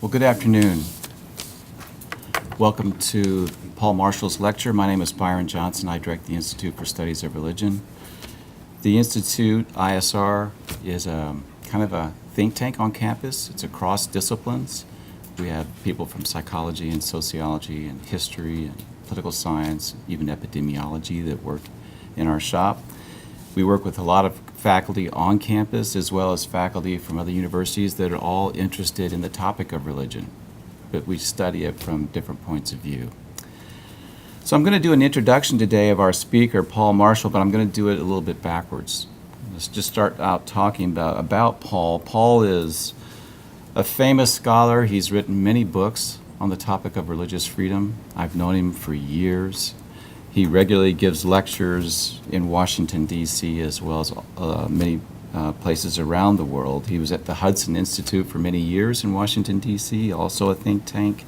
Well, good afternoon. Welcome to Paul Marshall's lecture. My name is Byron Johnson. I direct the Institute for Studies of Religion. The Institute, ISR, is kind of a think tank on campus. It's across disciplines. We have people from psychology and sociology and history and political science, even epidemiology that work in our shop. We work with a lot of faculty on campus as well as faculty from other universities that are all interested in the topic of religion, but we study it from different points of view. So I'm going to do an introduction today of our speaker, Paul Marshall, but I'm going to do it a little bit backwards. Let's just start out talking about Paul. Paul is a famous scholar. He's written many books on the topic of religious freedom. I've known him for years. He regularly gives lectures in Washington, D.C., as well as many places around the world. He was at the Hudson Institute for many years in Washington, D.C., also a think tank.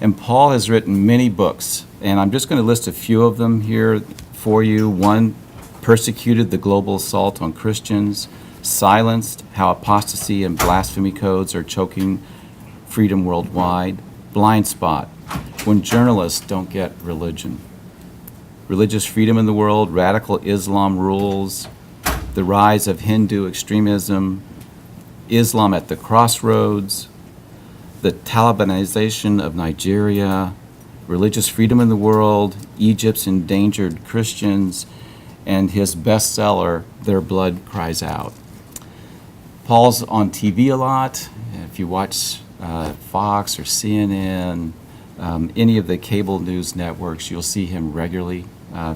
And Paul has written many books, and I'm just going to list a few of them here for you. One, Persecuted: The Global Assault on Christians, Silenced: How Apostasy and Blasphemy Codes Are Choking Freedom Worldwide, Blind Spot: When Journalists Don't Get Religion, Religious Freedom in the World, Radical Islam Rules, The Rise of Hindu Extremism, Islam at the Crossroads, The Talibanization of Nigeria, Religious Freedom in the World, Egypt's Endangered Christians, and his bestseller, Their Blood Cries Out. Paul's on TV a lot. If you watch Fox or CNN, any of the cable news networks, you'll see him regularly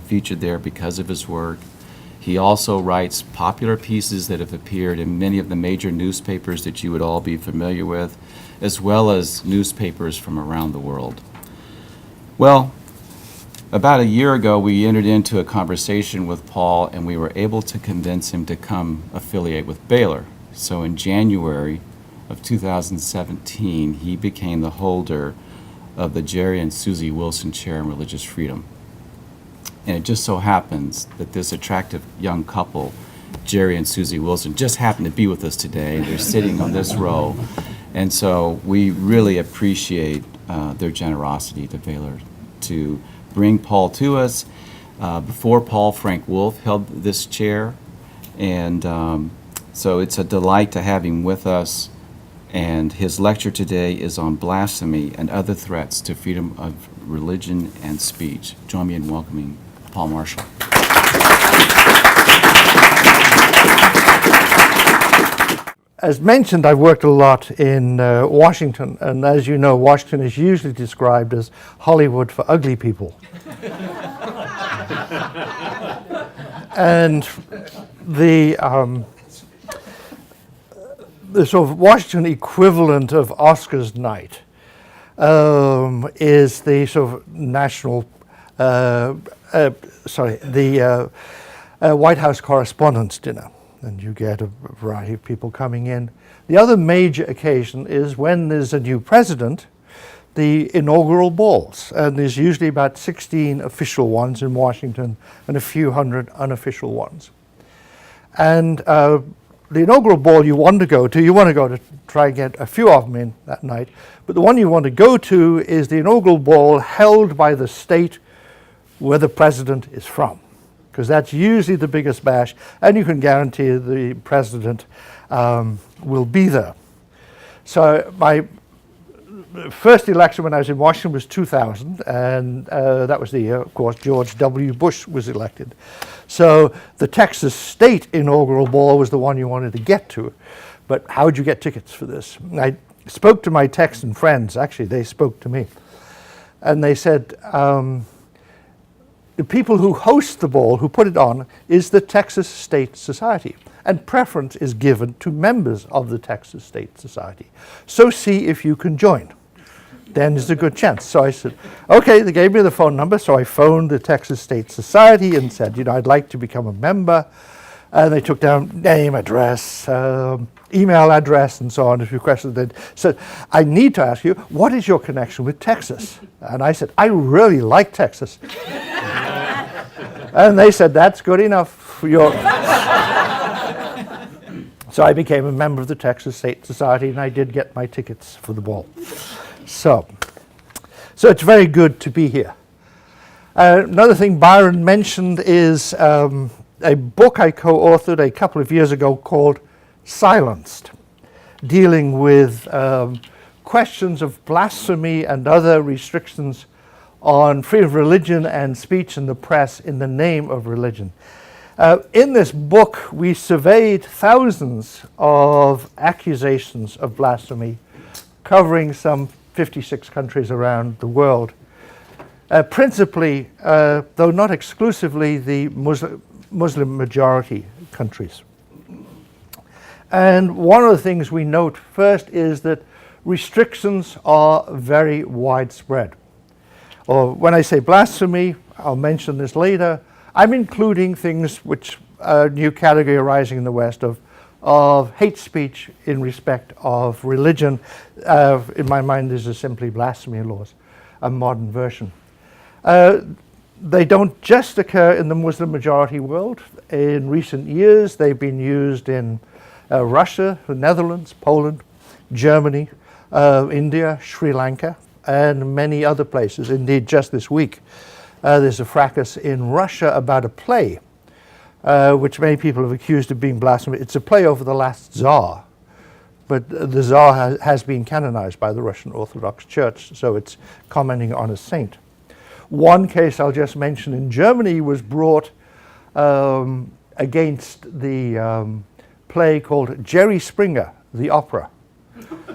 featured there because of his work. He also writes popular pieces that have appeared in many of the major newspapers that you would all be familiar with, as well as newspapers from around the world. Well, about a year ago, we entered into a conversation with Paul, and we were able to convince him to come affiliate with Baylor. So in January of 2017, he became the holder of the Jerry and Susie Wilson Chair in Religious Freedom. And it just so happens that this attractive young couple, Jerry and Susie Wilson, just happened to be with us today. They're sitting on this row. And so we really appreciate their generosity to Baylor to bring Paul to us. Before Paul, Frank Wolf held this chair. And so it's a delight to have him with us. And his lecture today is on blasphemy and other threats to freedom of religion and speech. Join me in welcoming Paul Marshall. As mentioned, I've worked a lot in Washington, and as you know, Washington is usually described as Hollywood for ugly people. And the sort of Washington equivalent of Oscars night is the sort of national, White House Correspondents' Dinner, and you get a variety of people coming in. The other major occasion is when there's a new president, the inaugural balls, and there's usually about 16 official ones in Washington and a few hundred unofficial ones. And the inaugural ball you want to go to try and get a few of them in that night, but the one you want to go to is the inaugural ball held by the state where the president is from, because that's usually the biggest bash, and you can guarantee the president will be there. So my first election when I was in Washington was 2000, and that was the year, of course, George W. Bush was elected. So the Texas State inaugural ball was the one you wanted to get to. But how would you get tickets for this? I spoke to my Texan friends. Actually, they spoke to me. And they said, the people who host the ball, who put it on, is the Texas State Society. And preference is given to members of the Texas State Society. So see if you can join. Then there's a good chance. So I said, okay, they gave me the phone number. So I phoned the Texas State Society and said, I'd like to become a member. And they took down name, address, email address, and so on, a few questions. They said, I need to ask you, what is your connection with Texas? And I said, I really like Texas. And they said, that's good enough for your... So I became a member of the Texas State Society, and I did get my tickets for the ball. So it's very good to be here. Another thing Byron mentioned is a book I co-authored a couple of years ago called Silenced, dealing with questions of blasphemy and other restrictions on freedom of religion and speech in the press in the name of religion. In this book, we surveyed thousands of accusations of blasphemy, covering some 56 countries around the world. Principally, though not exclusively, the Muslim majority countries. And one of the things we note first is that restrictions are very widespread. Or when I say blasphemy, I'll mention this later, I'm including things which a new category arising in the West of hate speech in respect of religion. In my mind, these are simply blasphemy laws, a modern version. They don't just occur in the Muslim majority world. In recent years, they've been used in Russia, the Netherlands, Poland, Germany, India, Sri Lanka, and many other places. Indeed, just this week, there's a fracas in Russia about a play, which many people have accused of being blasphemy. It's a play over the last Tsar, but the Tsar has been canonized by the Russian Orthodox Church, so it's commenting on a saint. One case I'll just mention in Germany was brought against the play called Jerry Springer, the Opera.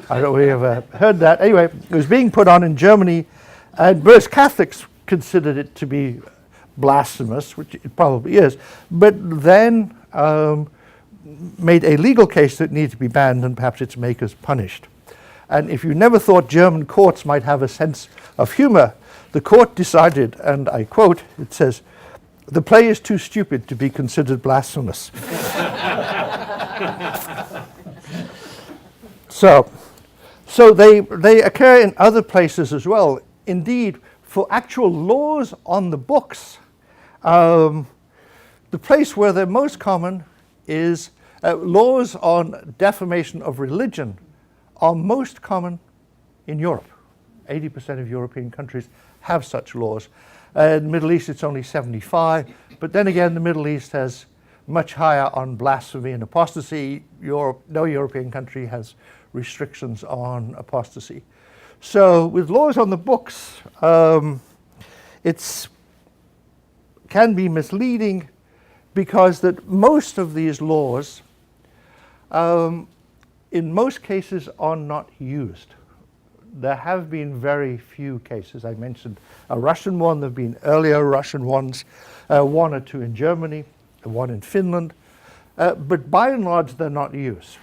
I don't know if you ever heard that. Anyway, it was being put on in Germany, and most Catholics considered it to be blasphemous, which it probably is, but then made a legal case that it needed to be banned and perhaps its makers punished. And if you never thought German courts might have a sense of humor, the court decided, and I quote, it says, "The play is too stupid to be considered blasphemous." So they occur in other places as well. Indeed, for actual laws on the books, the place where they're most common is laws on defamation of religion are most common in Europe. 80% of European countries have such laws. In the Middle East, it's only 75. But then again, the Middle East has much higher on blasphemy and apostasy. No European country has restrictions on apostasy. So with laws on the books, it can be misleading because that most of these laws, in most cases, are not used. There have been very few cases. I mentioned a Russian one. There have been earlier Russian ones, one or two in Germany, one in Finland. But by and large, they're not used.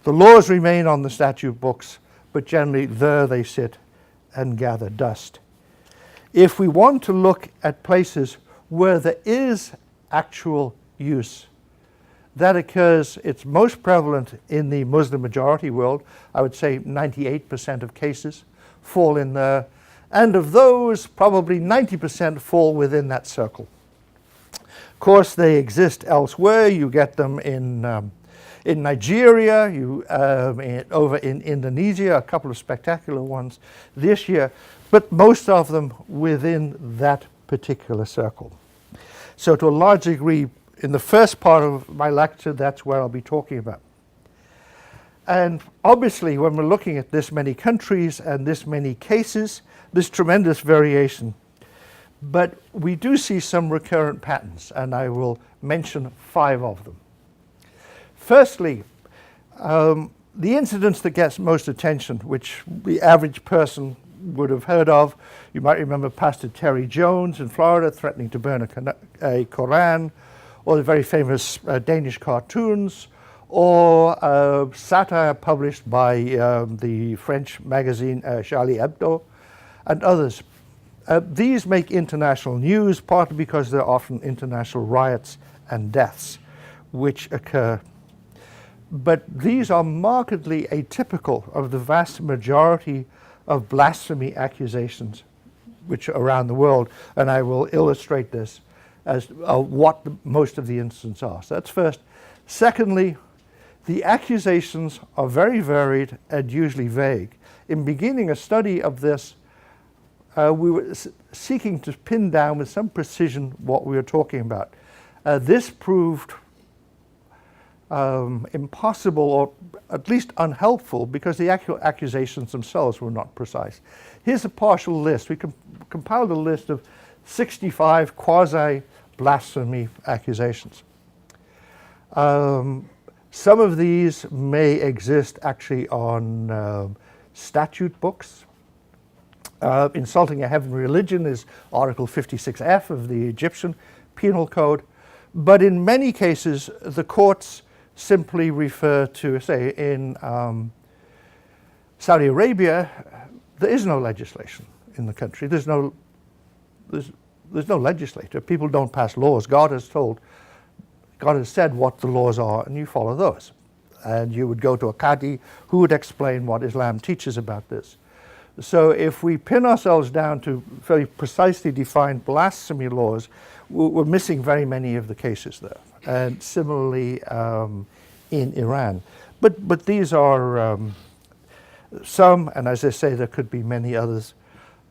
The laws remain on the statute books, but generally there they sit and gather dust. If we want to look at places where there is actual use, that occurs, it's most prevalent in the Muslim majority world. I would say 98% of cases fall in there. And of those, probably 90% fall within that circle. Of course, they exist elsewhere. You get them in Nigeria, over in Indonesia, a couple of spectacular ones this year, but most of them within that particular circle. So to a large degree, in the first part of my lecture, that's where I'll be talking about. And obviously, when we're looking at this many countries and this many cases, there's tremendous variation. But we do see some recurrent patterns, and I will mention 5 of them. Firstly, the incidents that gets most attention, which the average person would have heard of, you might remember Pastor Terry Jones in Florida threatening to burn a Koran, or the very famous Danish cartoons, or satire published by the French magazine Charlie Hebdo, and others. These make international news, partly because there are often international riots and deaths which occur. But these are markedly atypical of the vast majority of blasphemy accusations which are around the world, and I will illustrate this as what most of the incidents are. So that's first. Secondly, The accusations are very varied and usually vague. In beginning a study of this, we were seeking to pin down with some precision what we were talking about. This proved impossible, or at least unhelpful, because the actual accusations themselves were not precise. Here's a partial list. We compiled a list of 65 quasi-blasphemy accusations. Some of these may exist actually on statute books. Insulting a heavenly religion is Article 56F of the Egyptian Penal Code. But in many cases, the courts simply refer to, say, in Saudi Arabia, there is no legislation in the country. There's no legislator. People don't pass laws. God has said what the laws are, and you follow those. And you would go to a Qadi who would explain what Islam teaches about this. So if we pin ourselves down to very precisely defined blasphemy laws, we're missing very many of the cases there. And similarly in Iran. But these are some, and as I say, there could be many others.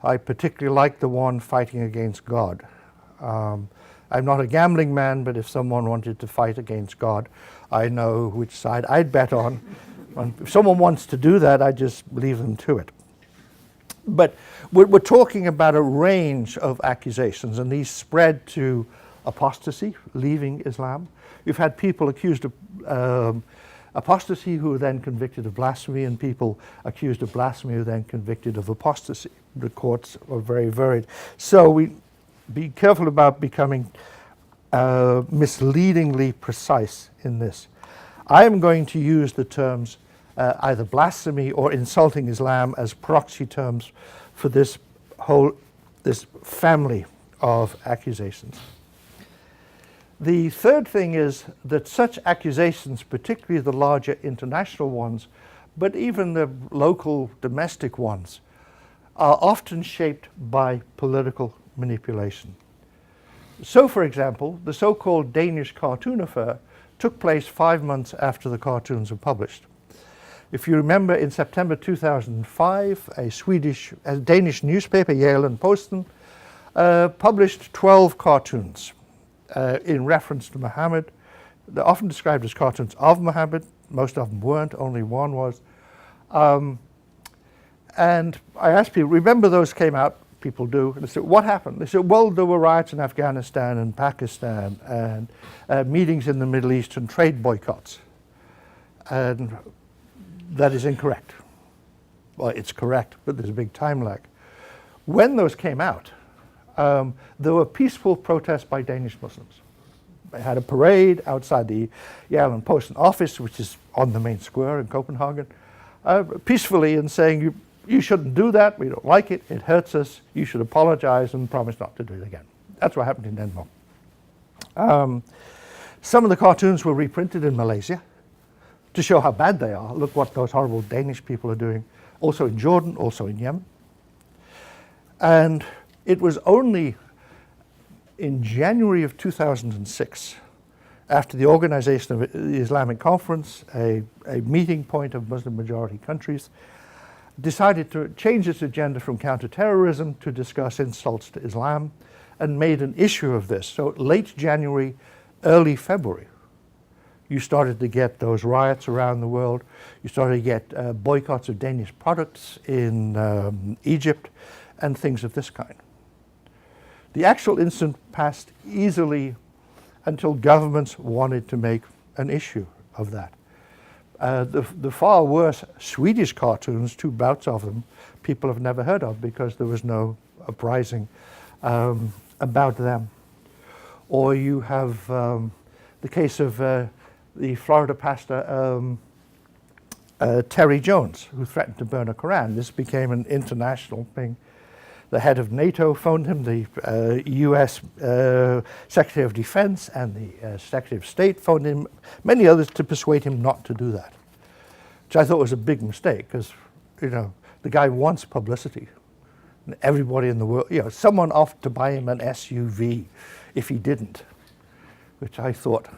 I particularly like the one fighting against God. I'm not a gambling man, but if someone wanted to fight against God, I know which side I'd bet on. If someone wants to do that, I just leave them to it. But we're talking about a range of accusations, and these spread to apostasy, leaving Islam. You've had people accused of apostasy who were then convicted of blasphemy, and people accused of blasphemy who were then convicted of apostasy. The courts are very varied. So we be careful about becoming misleadingly precise in this. I am going to use the terms either blasphemy or insulting Islam as proxy terms for this family of accusations. The third thing is that such accusations, particularly the larger international ones, but even the local domestic ones, are often shaped by political manipulation. So, for example, the so-called Danish cartoon affair took place 5 months after the cartoons were published. If you remember, in September 2005, a Danish newspaper, Yale and Posten, published 12 cartoons in reference to Muhammad. They're often described as cartoons of Muhammad. Most of them weren't, only one was. And I asked people, remember those came out? People do. And they said, what happened? They said, well, there were riots in Afghanistan and Pakistan and meetings in the Middle East and trade boycotts. And that is incorrect. Well, it's correct, but there's a big time lag. When those came out, there were peaceful protests by Danish Muslims. They had a parade outside the Yale and Posten office, which is on the main square in Copenhagen, peacefully, and saying, you shouldn't do that, we don't like it, it hurts us, you should apologize and promise not to do it again. That's what happened in Denmark. Some of the cartoons were reprinted in Malaysia to show how bad they are. Look what those horrible Danish people are doing. Also in Jordan, also in Yemen. And it was only in January of 2006, after the organization of the Islamic Conference, a meeting point of Muslim-majority countries, decided to change its agenda from counterterrorism to discuss insults to Islam, and made an issue of this. So late January, early February, you started to get those riots around the world. You started to get boycotts of Danish products in Egypt and things of this kind. The actual incident passed easily until governments wanted to make an issue of that. The far worse Swedish cartoons, 2 bouts of them, people have never heard of because there was no uprising about them. Or you have the case of the Florida pastor Terry Jones, who threatened to burn a Quran. This became an international thing. The head of NATO phoned him, the US Secretary of Defense and the Secretary of State phoned him, many others, to persuade him not to do that, which I thought was a big mistake because, you know, the guy wants publicity. And everybody in the world, you know, someone offered to buy him an SUV if he didn't, which I thought,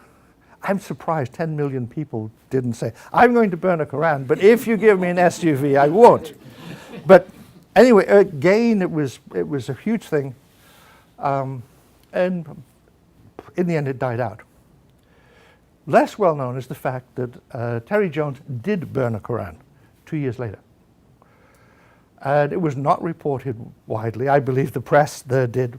I'm surprised 10 million people didn't say, I'm going to burn a Quran, but if you give me an SUV, I won't. But anyway, again, it was a huge thing. And in the end, it died out. Less well known is the fact that Terry Jones did burn a Quran 2 years later. And it was not reported widely. I believe the press there did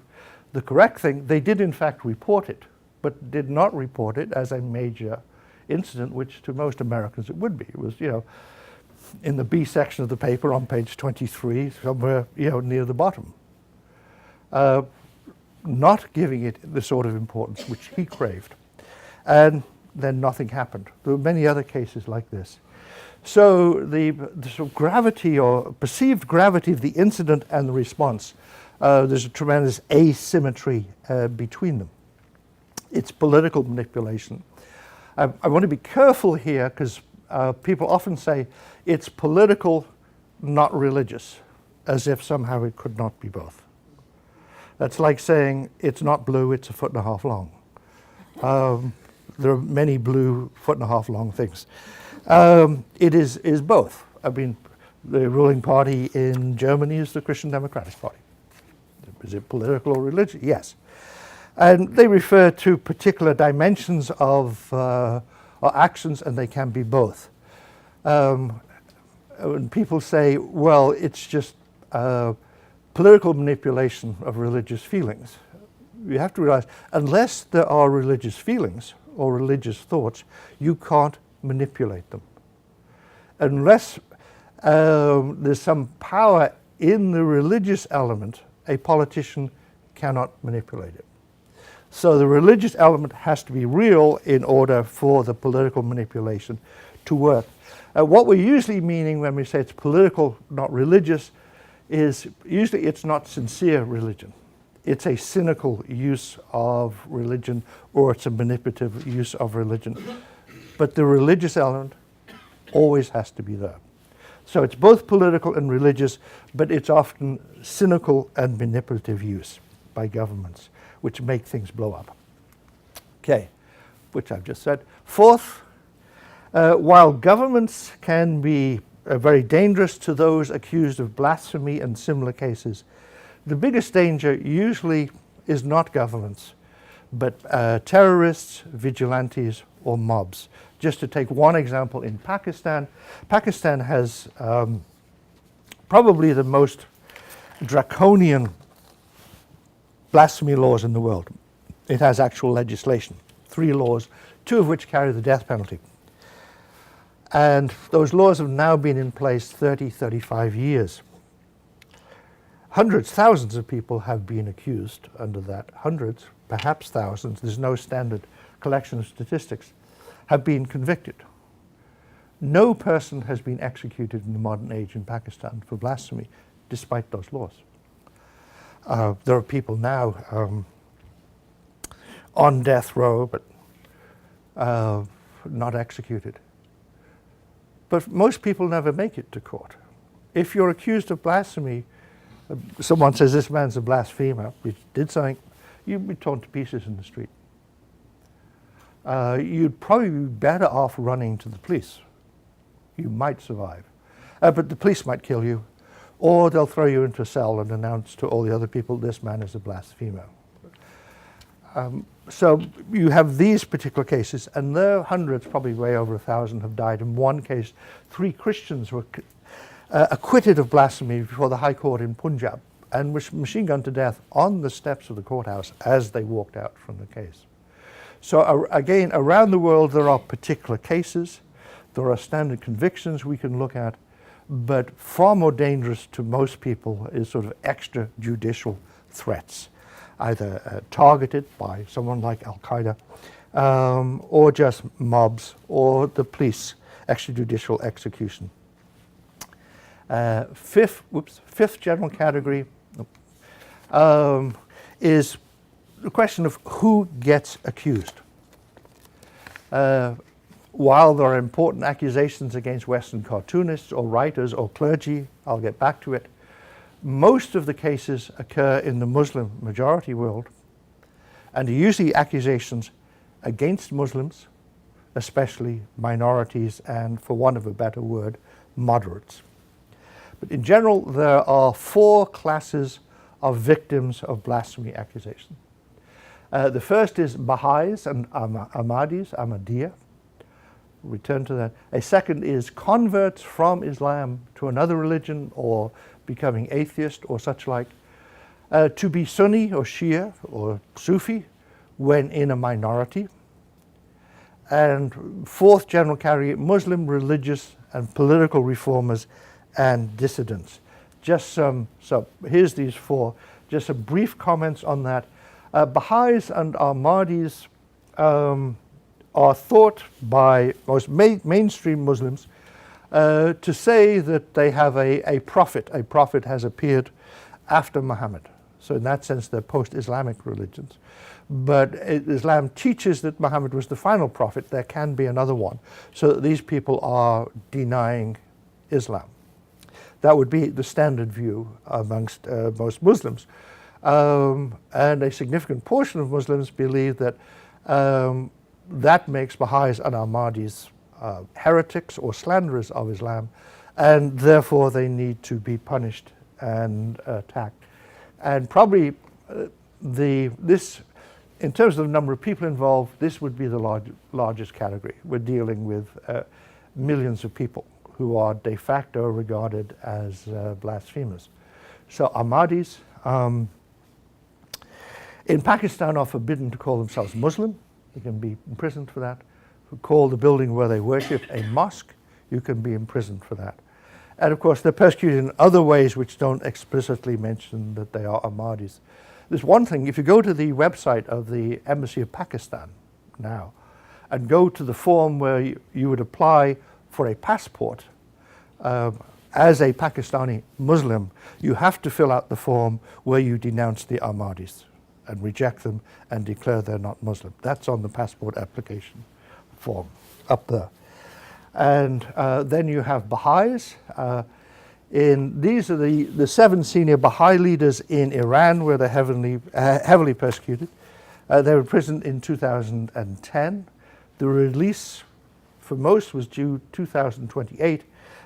the correct thing. They did, in fact, report it, but did not report it as a major incident, which to most Americans it would be. It was, in the B section of the paper on page 23, somewhere, near the bottom. Not giving it the sort of importance which he craved. And then nothing happened. There were many other cases like this. So the sort of gravity or perceived gravity of the incident and the response, there's a tremendous asymmetry between them. It's political manipulation. I want to be careful here because people often say it's political, not religious, as if somehow it could not be both. That's like saying it's not blue, it's a foot and a half long. There are many blue foot and a half long things. It is both. I mean, the ruling party in Germany is the Christian Democratic Party. Is it political or religious? Yes. And they refer to particular dimensions of or actions, and they can be both. When people say, well, it's just political manipulation of religious feelings, you have to realize, unless there are religious feelings or religious thoughts, you can't manipulate them. Unless there's some power in the religious element, a politician cannot manipulate it. So the religious element has to be real in order for the political manipulation to work. What we're usually meaning when we say it's political, not religious, is usually it's not sincere religion. It's a cynical use of religion, or it's a manipulative use of religion. But the religious element always has to be there. So it's both political and religious, but it's often cynical and manipulative use by governments, which make things blow up. Okay, which I've just said. Fourth, while governments can be very dangerous to those accused of blasphemy and similar cases, the biggest danger usually is not governments, but terrorists, vigilantes, or mobs. Just to take one example, in Pakistan, Pakistan has probably the most draconian blasphemy laws in the world. It has actual legislation, 3 laws, 2 of which carry the death penalty. And those laws have now been in place 30, 35 years. Hundreds, thousands of people have been accused under that. Hundreds, perhaps thousands, there's no standard collection of statistics, have been convicted. No person has been executed in the modern age in Pakistan for blasphemy, despite those laws. There are people now on death row, but not executed. But most people never make it to court. If you're accused of blasphemy, someone says this man's a blasphemer, you did something, you'd be torn to pieces in the street. You'd probably be better off running to the police. You might survive. But the police might kill you, or they'll throw you into a cell and announce to all the other people, this man is a blasphemer. So you have these particular cases, and there are hundreds, probably way over 1,000 have died. In one case, 3 Christians were acquitted of blasphemy before the High Court in Punjab and were machine gunned to death on the steps of the courthouse as they walked out from the case. So again, around the world there are particular cases, there are standard convictions we can look at, but far more dangerous to most people is sort of extrajudicial threats, either targeted by someone like Al-Qaeda, or just mobs, or the police, extrajudicial execution. Fifth general category is the question of who gets accused. While there are important accusations against Western cartoonists or writers or clergy, I'll get back to it, most of the cases occur in the Muslim majority world, and are usually accusations against Muslims especially minorities and, for want of a better word, moderates. But in general, there are 4 classes of victims of blasphemy accusation. The first is Baha'is and Ahmadis, Ahmadiyya. Return to that. A second is converts from Islam to another religion or becoming atheist or such like. To be Sunni or Shia or Sufi when in a minority. And 4th general category, Muslim religious and political reformers and dissidents. Just so here's these 4, just some brief comments on that. Baha'is and Ahmadis are thought by most mainstream Muslims to say that they have a prophet. A prophet has appeared after Muhammad. So in that sense, they're post-Islamic religions. But Islam teaches that Muhammad was the final prophet. There can be another one. So these people are denying Islam. That would be the standard view amongst most Muslims. And a significant portion of Muslims believe that that makes Baha'is and Ahmadis heretics or slanderers of Islam, and therefore they need to be punished and attacked. And probably this, in terms of the number of people involved, this would be the largest category. We're dealing with millions of people who are de facto regarded as blasphemers. So Ahmadis in Pakistan are forbidden to call themselves Muslim. You can be imprisoned for that. Who call the building where they worship a mosque, you can be imprisoned for that. And of course, they're persecuted in other ways which don't explicitly mention that they are Ahmadis. There's one thing, if you go to the website of the Embassy of Pakistan now and go to the form where you would apply for a passport as a Pakistani Muslim, you have to fill out the form where you denounce the Ahmadis and reject them and declare they're not Muslim. That's on the passport application form up there. And then you have Baha'is. These are the 7 senior Baha'i leaders in Iran where they're heavily persecuted. They were imprisoned in 2010. The release for most was due 2028,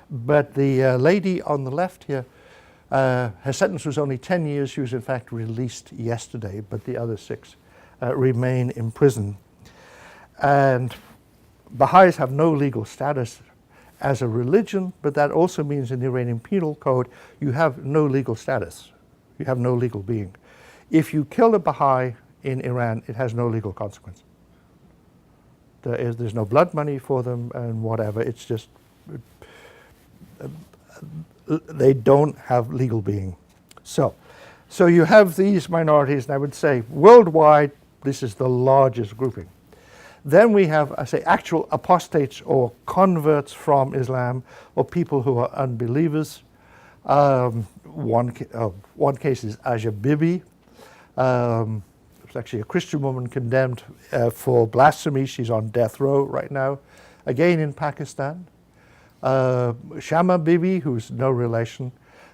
but the lady on the left here, her sentence was only 10 years. She was in fact released yesterday, but the other 6 remain in prison. And Baha'is have no legal status as a religion, but that also means in the Iranian Penal Code, you have no legal status. You have no legal being. If you kill a Baha'i in Iran, it has no legal consequence. There's no blood money for them and whatever. It's just, they don't have legal being. So you have these minorities, and I would say worldwide, this is the largest grouping. Then we have, I say, actual apostates or converts from Islam, or people who are unbelievers. One case is Aja Bibi. It's actually a Christian woman condemned for blasphemy. She's on death row right now, again in Pakistan. Shama Bibi, who's no relation,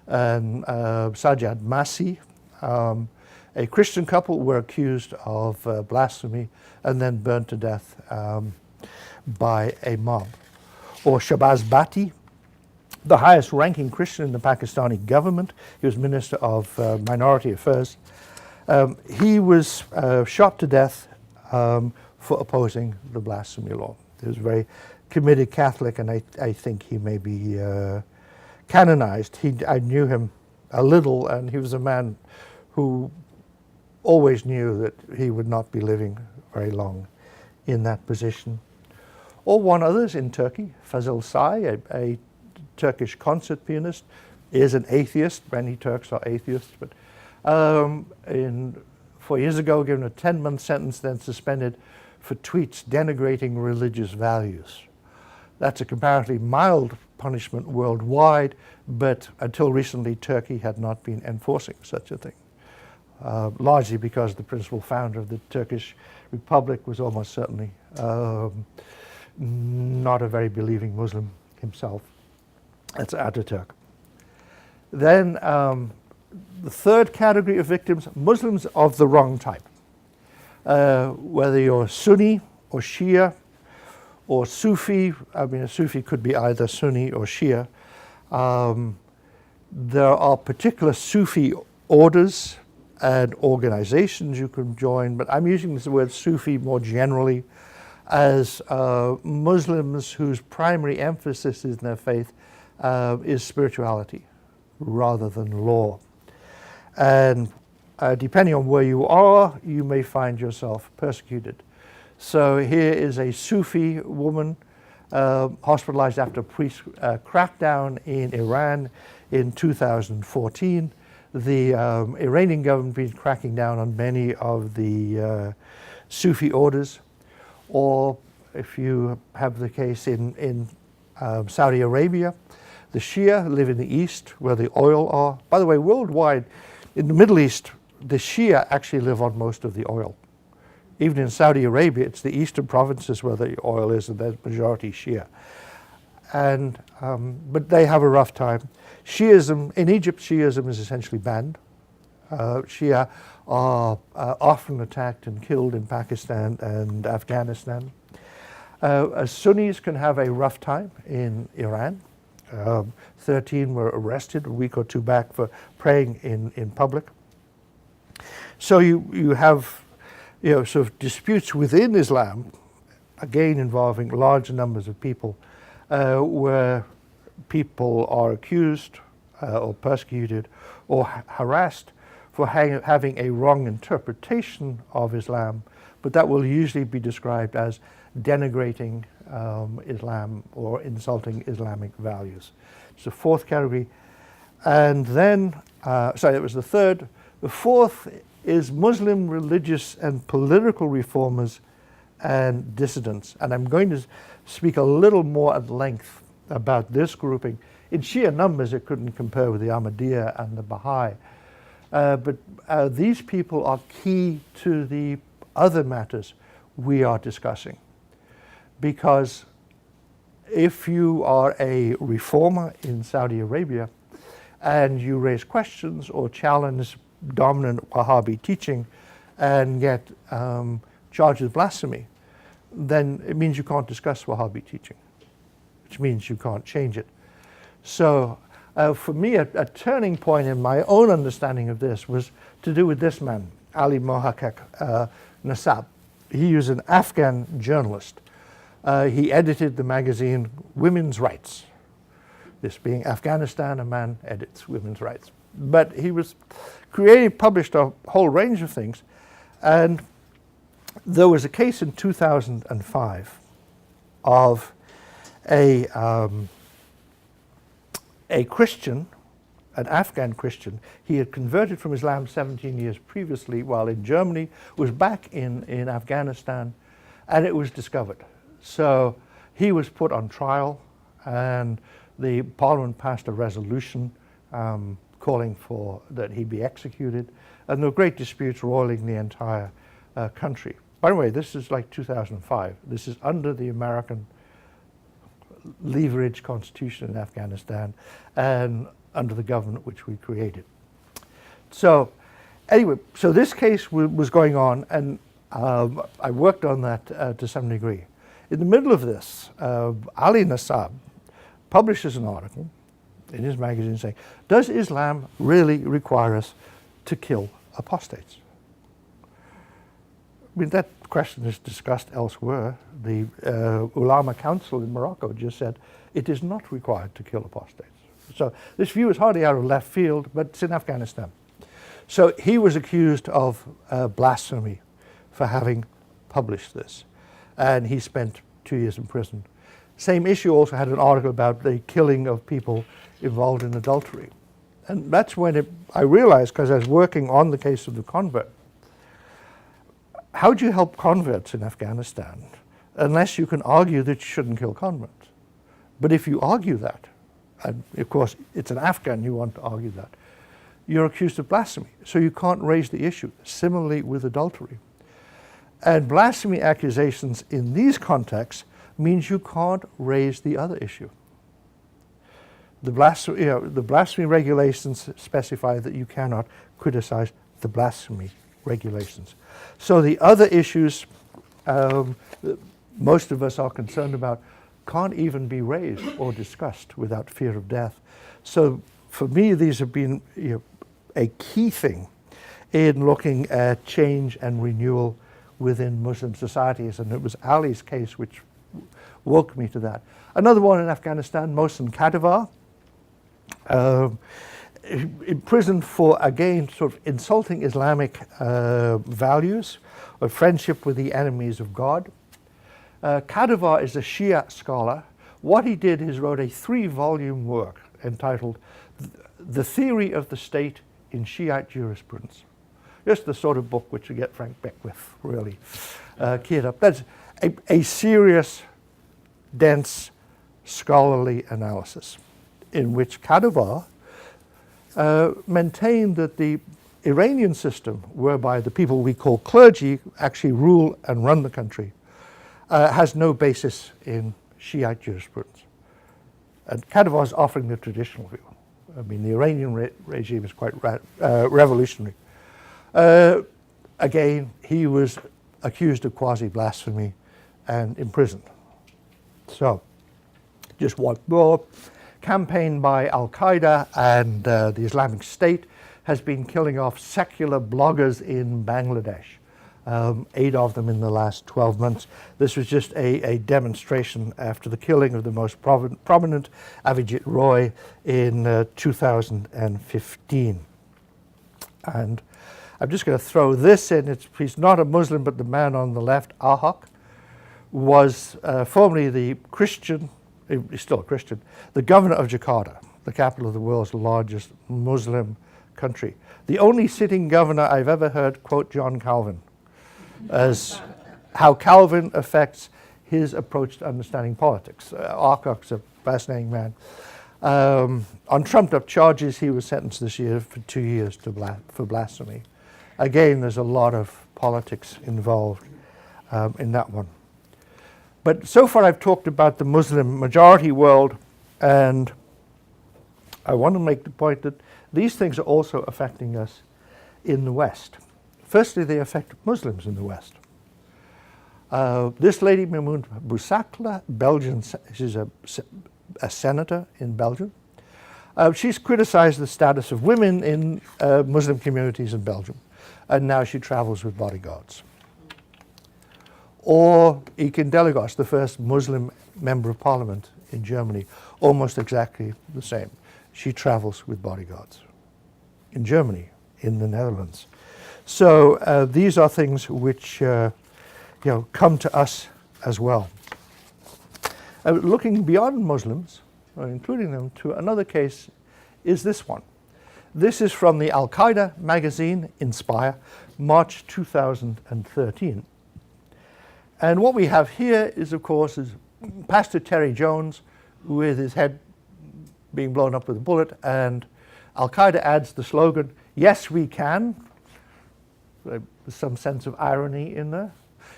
and Sajjad Masi, a Christian couple, were accused of blasphemy and then burned to death by a mob. Or Shabazz Bhatti, the highest ranking Christian in the Pakistani government. He was Minister of Minority Affairs. He was shot to death for opposing the blasphemy law. He was a very committed Catholic, and I think he may be canonized. I knew him a little, and he was a man who always knew that he would not be living very long in that position. Or one others in Turkey, Fazıl Say, a Turkish concert pianist, is an atheist. Many Turks are atheists, but 4 years ago given a 10-month sentence, then suspended for tweets denigrating religious values. That's a comparatively mild punishment worldwide, but until recently Turkey had not been enforcing such a thing. Largely because the principal founder of the Turkish Republic was almost certainly not a very believing Muslim himself. That's Ataturk. Then the third category of victims, Muslims of the wrong type. Whether you're Sunni or Shia or Sufi. I mean, a Sufi could be either Sunni or Shia. There are particular Sufi orders and organizations you can join, but I'm using the word Sufi more generally as Muslims whose primary emphasis in their faith is spirituality rather than law. And depending on where you are, you may find yourself persecuted. So here is a Sufi woman hospitalized after a police crackdown in Iran in 2014. The Iranian government has been cracking down on many of the Sufi orders. Or if you have the case in Saudi Arabia, the Shia live in the east where the oil are. By the way, worldwide, in the Middle East, the Shia actually live on most of the oil. Even in Saudi Arabia, it's the eastern provinces where the oil is, and there's majority Shia. And but they have a rough time. Shiism in Egypt, Shiism is essentially banned. Shia are often attacked and killed in Pakistan and Afghanistan. Sunnis can have a rough time in Iran. 13 were arrested a week or two back for praying in public. So you have sort of disputes within Islam, again involving large numbers of people, where people are accused or persecuted or harassed for having a wrong interpretation of Islam, but that will usually be described as denigrating Islam or insulting Islamic values. It's the fourth category. And then, sorry, that was the third. The fourth is Muslim religious and political reformers and dissidents. And I'm going to speak a little more at length about this grouping. In sheer numbers, it couldn't compare with the Ahmadiyya and the Baha'i. But these people are key to the other matters we are discussing. Because if you are a reformer in Saudi Arabia and you raise questions or challenge dominant Wahhabi teaching and get charged with blasphemy, then it means you can't discuss Wahhabi teaching, which means you can't change it. So for me, a turning point in my own understanding of this was to do with this man, Ali Mohaqqaq Nasab. He was an Afghan journalist. He edited the magazine Women's Rights. This being Afghanistan, a man edits women's rights. But he was published a whole range of things. And there was a case in 2005 of a Christian, an Afghan Christian. He had converted from Islam 17 years previously while in Germany, was back in Afghanistan, and it was discovered. So he was put on trial, and the parliament passed a resolution calling for that he be executed, and there were great disputes roiling the entire country. By the way, this is like 2005. This is under the American leverage constitution in Afghanistan and under the government which we created. So anyway, so this case was going on, and I worked on that to some degree. In the middle of this, Ali Nasab publishes an article in his magazine saying, does Islam really require us to kill apostates? I mean, that question is discussed elsewhere. The Ulama Council in Morocco just said it is not required to kill apostates. So this view is hardly out of left field, but it's in Afghanistan. So he was accused of blasphemy for having published this, and he spent 2 years in prison. Same issue also had an article about the killing of people involved in adultery. And that's when I realized, because I was working on the case of the convert, how do you help converts in Afghanistan unless you can argue that you shouldn't kill converts? But if you argue that, and of course it's an Afghan you want to argue that, you're accused of blasphemy, so you can't raise the issue. Similarly with adultery. And blasphemy accusations in these contexts means you can't raise the other issue. The blasphemy regulations specify that you cannot criticize the blasphemy regulations. So the other issues, most of us are concerned about can't even be raised or discussed without fear of death. So for me, these have been a key thing in looking at change and renewal within Muslim societies, and it was Ali's case which woke me to that. Another one in Afghanistan, Mohsen Kadivar, imprisoned for, again, sort of insulting Islamic values of friendship with the enemies of God. Kadivar is a Shia scholar. What he did is wrote a 3-volume work entitled The Theory of the State in Shiite Jurisprudence. Just the sort of book which you get Frank Beckwith really keyed up. That's a serious, dense, scholarly analysis in which Kadivar maintained that the Iranian system, whereby the people we call clergy actually rule and run the country, has no basis in Shiite jurisprudence. And Kadivar is offering the traditional view. I mean, the Iranian regime is quite revolutionary. Again, he was accused of quasi-blasphemy and imprisoned. So, just one more. Campaign by Al-Qaeda and the Islamic State has been killing off secular bloggers in Bangladesh. 8 of them in the last 12 months. This was just a demonstration after the killing of the most prominent Avijit Roy in 2015. And I'm just going to throw this in. He's not a Muslim, but the man on the left, Ahok, was formerly the Christian, he's still a Christian, the governor of Jakarta, the capital of the world's largest Muslim country. The only sitting governor I've ever heard quote John Calvin as how Calvin affects his approach to understanding politics. Ahok's a fascinating man. On trumped-up charges, he was sentenced this year for 2 years for blasphemy. Again, there's a lot of politics involved in that one. But so far I've talked about the Muslim majority world, and I want to make the point that these things are also affecting us in the West. Firstly, they affect Muslims in the West. This lady, Mimoun Boussakla, Belgian, she's a senator in Belgium. She's criticized the status of women in Muslim communities in Belgium, and now she travels with bodyguards. Or Ikin Delegos, the first Muslim member of parliament in Germany, almost exactly the same. She travels with bodyguards in Germany, in the Netherlands. So these are things which come to us as well. Looking beyond Muslims, or including them, to another case is this one. This is from the Al-Qaeda magazine, Inspire, March 2013. And what we have here is, of course, is Pastor Terry Jones with his head being blown up with a bullet, and Al-Qaeda adds the slogan, "Yes, we can." There's some sense of irony in there.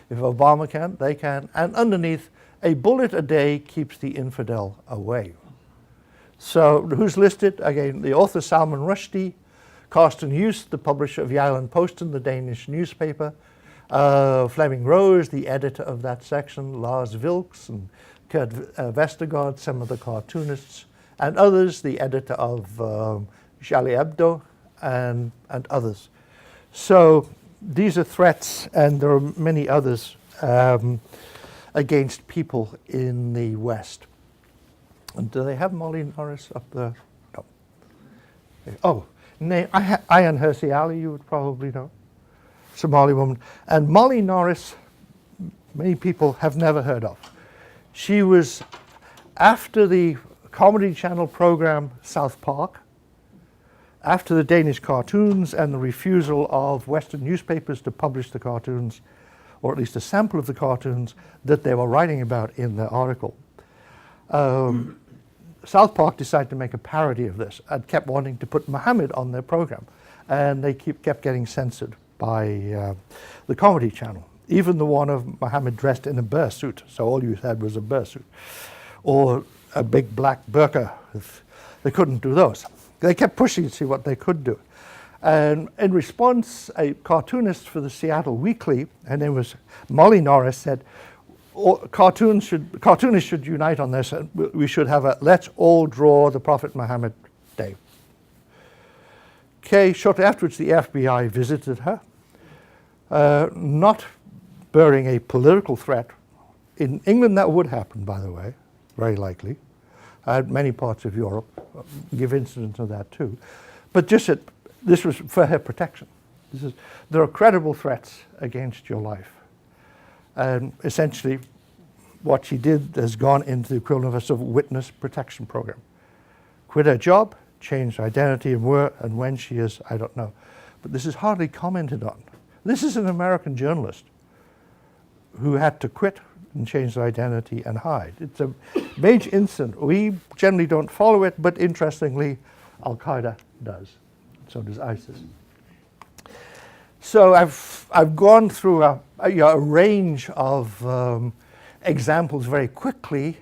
If Obama can, they can. And underneath, "A bullet a day keeps the infidel away." So who's listed? Again, the author Salman Rushdie, Carsten Joost, the publisher of Jylland-Posten, the Danish newspaper, Fleming Rose, the editor of that section, Lars Vilks and Kurt Vestergaard, some of the cartoonists, and others, the editor of Charlie Hebdo and others. So these are threats, and there are many others against people in the West. And do they have Molly Norris up there? No. Oh, Ayaan Hirsi Ali, you would probably know. Somali woman. And Molly Norris, many people have never heard of. She was, after the Comedy Channel program South Park, after the Danish cartoons and the refusal of Western newspapers to publish the cartoons, or at least a sample of the cartoons that they were writing about in their article, South Park decided to make a parody of this and kept wanting to put Muhammad on their program. And they kept getting censored by the Comedy Channel. Even the one of Muhammad dressed in a bursuit, so all you had was a bursuit, or a big black burqa. They couldn't do those. They kept pushing to see what they could do. And in response, a cartoonist for the Seattle Weekly, her name was Molly Norris, said, cartoonists should unite on this. We should have a let's all draw the Prophet Muhammad day. Okay, shortly afterwards the FBI visited her, not bearing a political threat. In England that would happen, by the way, very likely. Many parts of Europe give incidents of that too. But just that this was for her protection. There are credible threats against your life. And essentially what she did has gone into the equivalent of a sort of witness protection program. Quit her job, changed her identity, and where and when she is, I don't know. But this is hardly commented on. This is an American journalist who had to quit and change their identity and hide. It's a major incident. We generally don't follow it, but interestingly, Al-Qaeda does. So does ISIS. So I've gone through a range of examples very quickly,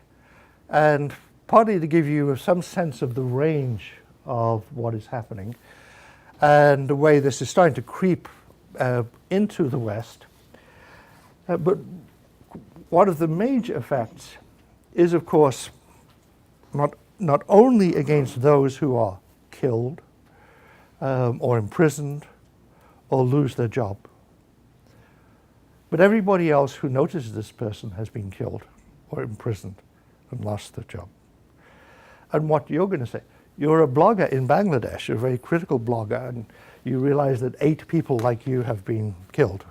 and partly to give you some sense of the range of what is happening and the way this is starting to creep into the West. But one of the major effects is, of course, not only against those who are killed or imprisoned or lose their job, but everybody else who notices this person has been killed or imprisoned and lost their job. And what you're going to say, you're a blogger in Bangladesh, you're a very critical blogger, and you realize that 8 people like you have been killed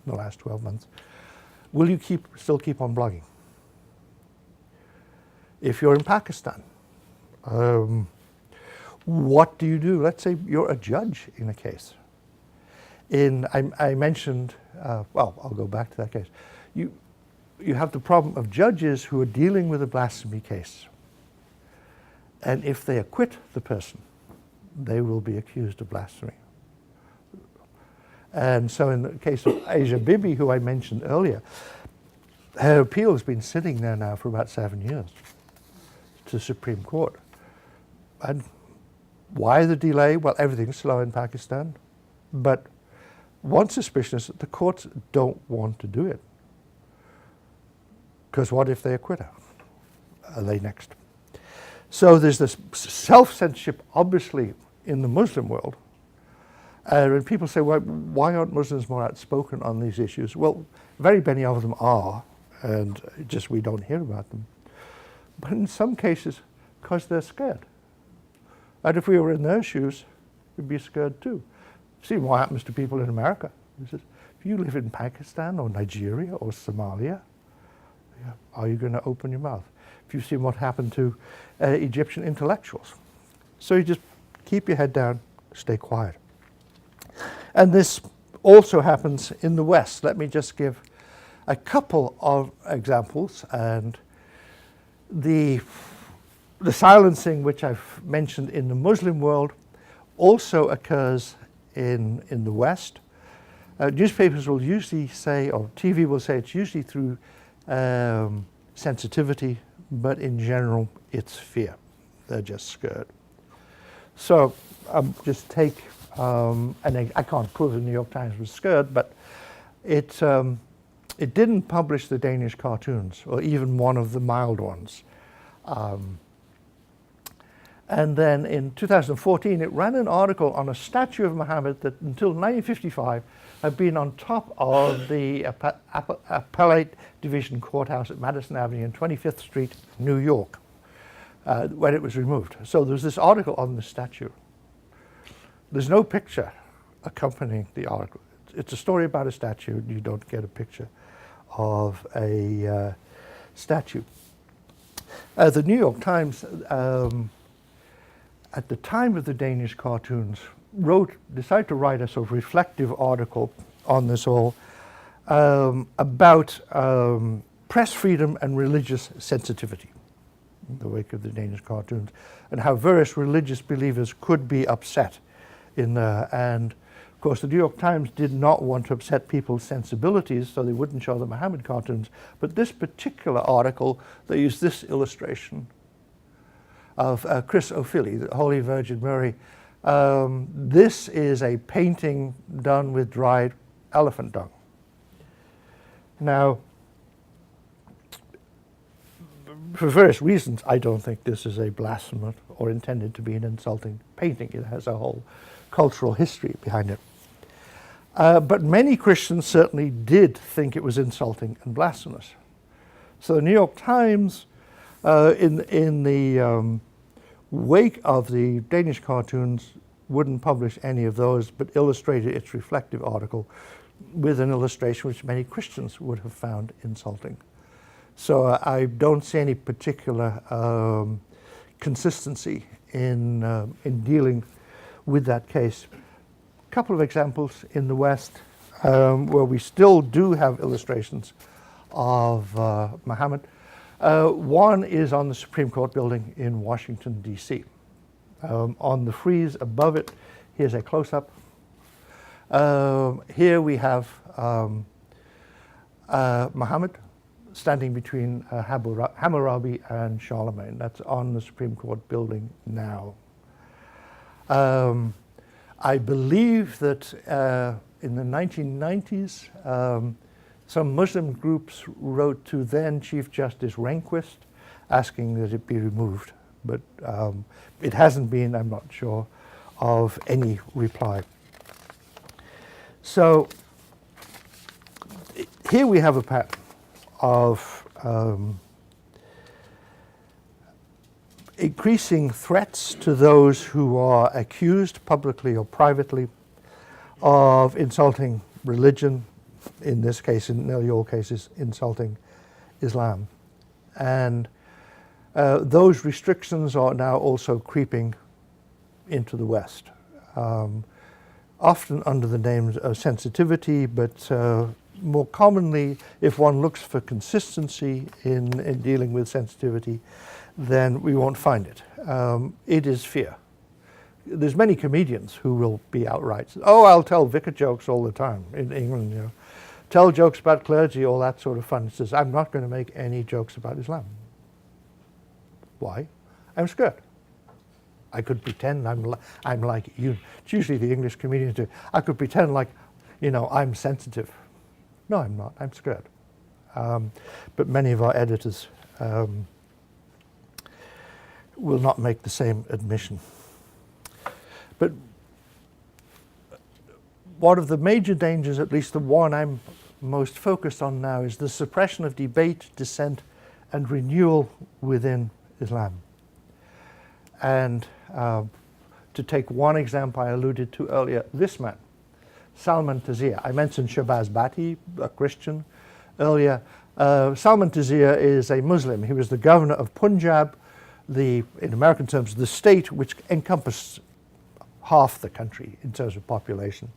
in the last 12 months. Will you still keep on blogging? If you're in Pakistan, what do you do? Let's say you're a judge in a case. I mentioned, well, I'll go back to that case. You have the problem of judges who are dealing with a blasphemy case. And if they acquit the person, they will be accused of blasphemy. And so in the case of Asia Bibi, who I mentioned earlier, her appeal has been sitting there now for about 7 years to the Supreme Court. And why the delay? Well, everything's slow in Pakistan. But one suspicion is that the courts don't want to do it. Because what if they acquit her? Are they next? So there's this self-censorship, obviously, in the Muslim world. And when people say, well, why aren't Muslims more outspoken on these issues? Well, very many of them are, and just we don't hear about them. But in some cases, because they're scared. And if we were in their shoes, we'd be scared too. See what happens to people in America. If you live in Pakistan or Nigeria or Somalia, are you going to open your mouth? If you've seen what happened to Egyptian intellectuals. So you just keep your head down, stay quiet. And this also happens in the West. Let me just give a couple of examples. And the silencing, which I've mentioned in the Muslim world, also occurs in the West. Newspapers will usually say, or TV will say, it's usually through sensitivity, but in general, it's fear. They're just scared. So just take, and I can't prove the New York Times was scared, but it didn't publish the Danish cartoons, or even one of the mild ones. And then in 2014, it ran an article on a statue of Muhammad that until 1955 had been on top of the Appellate Division Courthouse at Madison Avenue and 25th Street, New York, when it was removed. So there's this article on the statue. There's no picture accompanying the article. It's a story about a statue. You don't get a picture of a statue. The New York Times, at the time of the Danish cartoons, decided to write a sort of reflective article on this all about press freedom and religious sensitivity in the wake of the Danish cartoons, and how various religious believers could be upset in there. And of course, the New York Times did not want to upset people's sensibilities, so they wouldn't show the Muhammad cartoons. But this particular article, they used this illustration of Chris O'Philly, the Holy Virgin Mary. This is a painting done with dried elephant dung. Now, for various reasons, I don't think this is a blasphemous or intended to be an insulting painting. It has a whole cultural history behind it. But many Christians certainly did think it was insulting and blasphemous. So the New York Times, in the wake of the Danish cartoons, wouldn't publish any of those, but illustrated its reflective article with an illustration which many Christians would have found insulting. So I don't see any particular consistency in dealing with that case. A couple of examples in the West where we still do have illustrations of Muhammad. One is on the Supreme Court building in Washington, D.C. On the frieze above it, here's a close-up. Here we have Muhammad standing between Hammurabi and Charlemagne. That's on the Supreme Court building now. I believe that in the 1990s, some Muslim groups wrote to then Chief Justice Rehnquist asking that it be removed. But it hasn't been, I'm not sure, of any reply. So here we have a pattern of increasing threats to those who are accused publicly or privately of insulting religion, in this case, in nearly all cases, insulting Islam. And those restrictions are now also creeping into the West, often under the names of sensitivity, but more commonly, if one looks for consistency in dealing with sensitivity, then we won't find it. It is fear. There's many comedians who will be outright, oh, I'll tell vicar jokes all the time in England, you know. Tell jokes about clergy, all that sort of fun. It says, I'm not going to make any jokes about Islam. Why? I'm scared. I could pretend I'm like you. It's usually the English comedians do. I could pretend like, you know, I'm sensitive. No, I'm not. I'm scared. But many of our editors will not make the same admission. But one of the major dangers, at least the one I'm most focused on now, is the suppression of debate, dissent, and renewal within Islam. And to take one example I alluded to earlier, this man, Salman Taseer. I mentioned Shahbaz Bhatti, a Christian, earlier. Salman Taseer is a Muslim. He was the governor of Punjab, in American terms, the state which encompassed half the country in terms of population.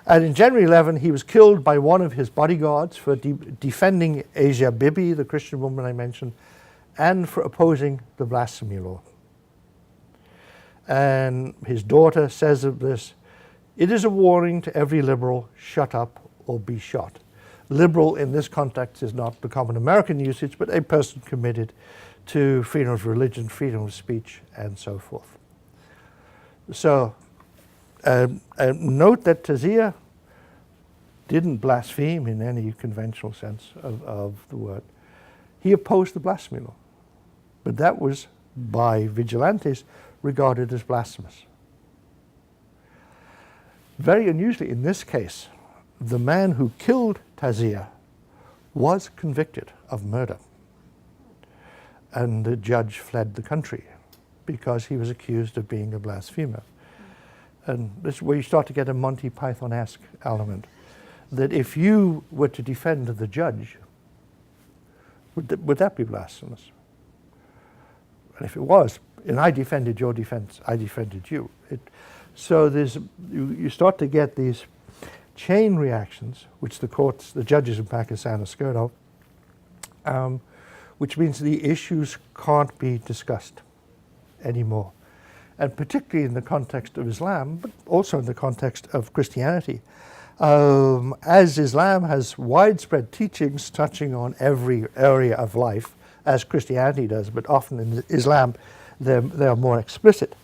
And in January 11, he was killed by one of his bodyguards for defending Asia Bibi, the Christian woman I mentioned, and for opposing the blasphemy law. And his daughter says of this, it is a warning to every liberal, shut up or be shot. Liberal in this context is not the common American usage, but a person committed to freedom of religion, freedom of speech, and so forth. So note that Taseer didn't blaspheme in any conventional sense of the word. He opposed the blasphemy law, but that was by vigilantes regarded as blasphemous. Very unusually in this case, the man who killed Taseer was convicted of murder, and the judge fled the country because he was accused of being a blasphemer. And this is where you start to get a Monty Python-esque element, that if you were to defend the judge, would that be blasphemous? And if it was, and I defended your defense, I defended you. So you start to get these chain reactions, which the judges in Pakistan are scared of, which means the issues can't be discussed anymore. And particularly in the context of Islam, but also in the context of Christianity. As Islam has widespread teachings touching on every area of life, as Christianity does, but often in Islam they are more explicit.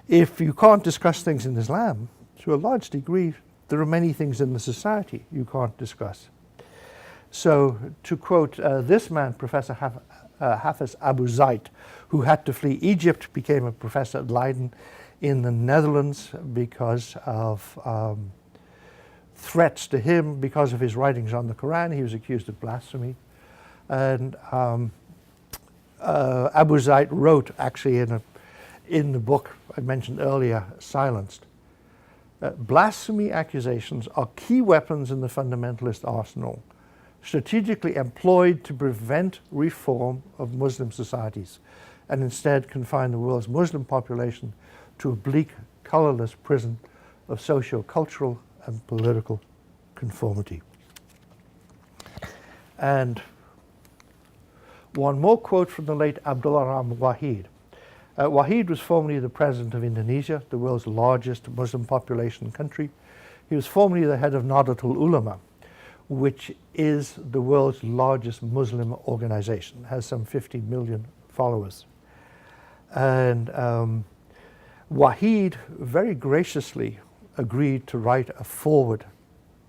If you can't discuss things in Islam, to a large degree, there are many things in the society you can't discuss. So to quote this man, Professor Hafiz Abu Zaid, who had to flee Egypt, became a professor at Leiden in the Netherlands because of threats to him because of his writings on the Quran. He was accused of blasphemy. And Abu Zaid wrote, actually, in the book I mentioned earlier, Silenced, blasphemy accusations are key weapons in the fundamentalist arsenal, strategically employed to prevent reform of Muslim societies, and instead confine the world's Muslim population to a bleak, colorless prison of socio-cultural and political conformity. And one more quote from the late Abdullah Ram Wahid. Wahid was formerly the president of Indonesia, the world's largest Muslim population country. He was formerly the head of Nahdlatul Ulama, which is the world's largest Muslim organization, has some 50 million followers. And Wahid very graciously agreed to write a foreword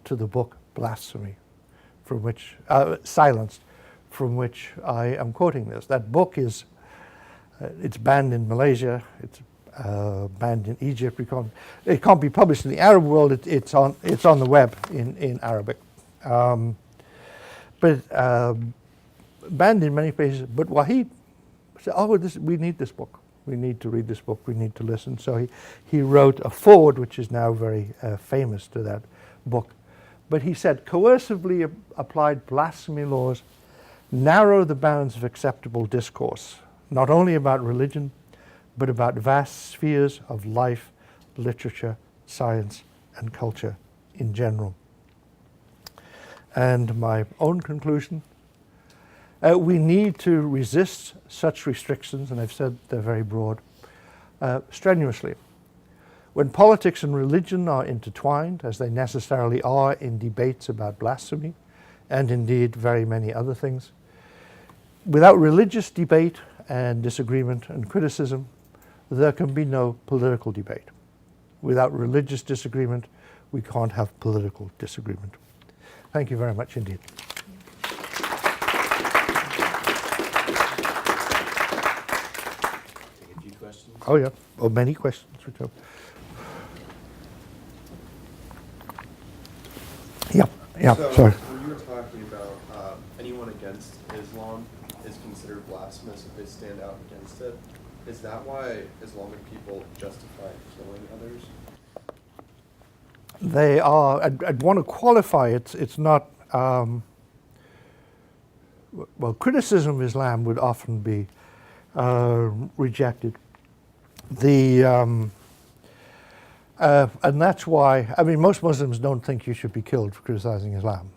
to the book Blasphemy, from which, Silenced, from which I am quoting this. That book is, it's banned in Malaysia, it's banned in Egypt. It can't be published in the Arab world. It's on the web in Arabic, but banned in many places. But Wahid said, "Oh, we need this book. We need to read this book. We need to listen." So he wrote a foreword, which is now very famous, to that book. But he said, coercively applied blasphemy laws narrow the bounds of acceptable discourse, not only about religion, but about vast spheres of life, literature, science, and culture in general. And my own conclusion, we need to resist such restrictions, and I've said they're very broad, strenuously. When politics and religion are intertwined, as they necessarily are in debates about blasphemy, and indeed very many other things, without religious debate and disagreement and criticism, there can be no political debate. Without religious disagreement, we can't have political disagreement. Thank you very much indeed. Take a few questions. Oh yeah, or many questions. Which are... Yeah, So, sorry. when you were talking about anyone against Islam is considered blasphemous if they stand out against it, is that why Islamic people justify killing others? They are, I'd want to qualify it, it's not, well, criticism of Islam would often be rejected. And that's why, I mean, most Muslims don't think you should be killed for criticizing Islam,